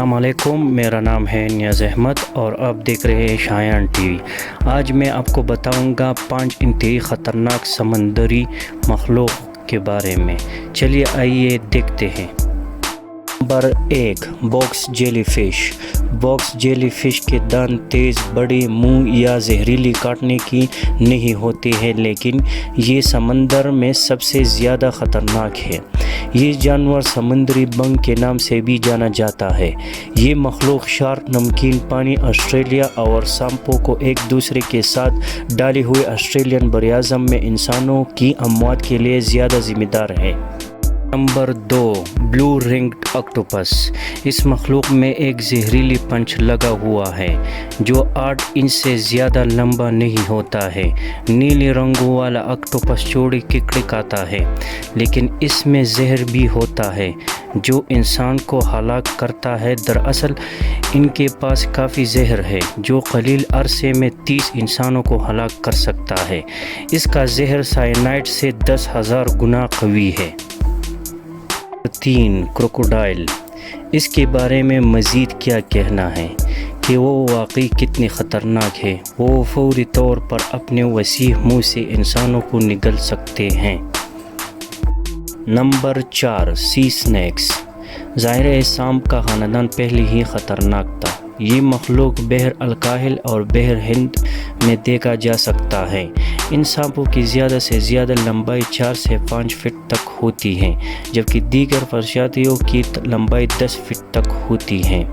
अस्सलाम वालेकुम, मेरा नाम है नियाज़ अहमद और आप देख रहे हैं शायान टीवी। आज मैं आपको बताऊंगा 5 इंतहाई ख़तरनाक समंदरी मखलूक के बारे में। चलिए आइए देखते हैं। Number 1, box jellyfish. Box jellyfish के दांत तेज़, बड़े मुंह या जहरीली काटने की नहीं होते हैं, लेकिन ये समंदर में सबसे ज़्यादा ख़तरनाक है। ये जानवर समुद्री बंग के नाम से भी जाना जाता है। ये मखलूक शार्क, नमकीन पानी, ऑस्ट्रेलिया और सांपों को एक दूसरे के साथ डाले हुए ऑस्ट्रेलियन बरियाज़म में इंसानों की अमवात के लिए ज़्यादा ज़िम्मेदार है। Number 2, blue ringed octopus. इस मखलूक में एक जहरीली पंच लगा हुआ है जो 8 इंच से ज़्यादा लंबा नहीं होता है। नीले रंगों वाला ऑक्टोपस चौड़ी किकड़े खाता है, लेकिन इसमें जहर भी होता है जो इंसान को हलाक करता है। दरअसल इनके पास काफ़ी जहर है जो कलील अरसे में 30 इंसानों को हलाक कर सकता है। इसका जहर साइनाइड से 10,000 गुना कवी है। 3, क्रोकोडाइल। इसके बारे में मज़ीद क्या कहना है कि वो वाकई कितने ख़तरनाक है। वो फौरी तौर पर अपने वसीह मुंह से इंसानों को निगल सकते हैं। नंबर 4, सी स्नैक्स। ज़ाहिर है सांप का ख़ानदान पहले ही ख़तरनाक था। ये मखलूक बहर अलकाहिल और बहर हिंद में देखा जा सकता है। इन सांपों की ज़्यादा से ज़्यादा लंबाई 4 से 5 फीट तक होती है, जबकि दीगर प्रजातियों की लंबाई 10 फीट तक होती है।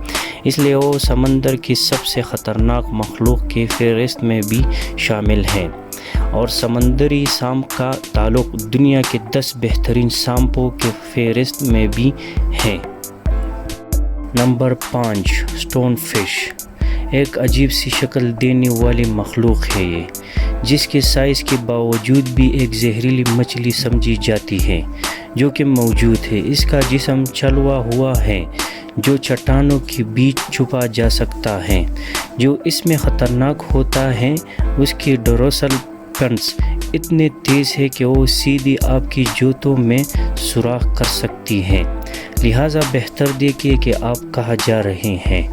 इसलिए वो समंदर की सबसे ख़तरनाक मखलूक की फ़हरिस्त में भी शामिल हैं और समंदरी सांप का ताल्लुक़ दुनिया के 10 बेहतरीन सांपों के फ़हरिस्त में भी है। Number 5, stone fish. एक अजीब सी शक्ल देने वाली मखलूक है ये, जिसके साइज़ के बावजूद भी एक जहरीली मछली समझी जाती है जो कि मौजूद है। इसका जिस्म चलवा हुआ है जो चट्टानों के बीच छुपा जा सकता है। जो इसमें ख़तरनाक होता है, उसकी डोर्सल फिन्स इतने तेज़ है कि वो सीधी आपकी जूतों में सुराख कर सकती हैं। लिहाजा बेहतर देखिए कि आप कहाँ जा रहे हैं।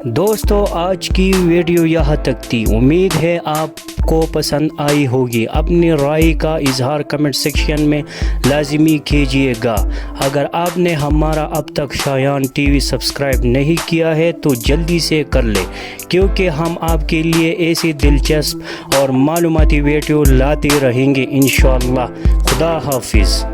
दोस्तों, आज की वीडियो यहाँ तक थी। उम्मीद है आपको पसंद आई होगी। अपनी राय का इजहार कमेंट सेक्शन में लाजमी कीजिएगा। अगर आपने हमारा अब तक शायान टीवी सब्सक्राइब नहीं किया है तो जल्दी से कर ले, क्योंकि हम आपके लिए ऐसी दिलचस्प और मालूमाती वीडियो लाते रहेंगे इंशाअल्लाह। खुदा हाफिज़।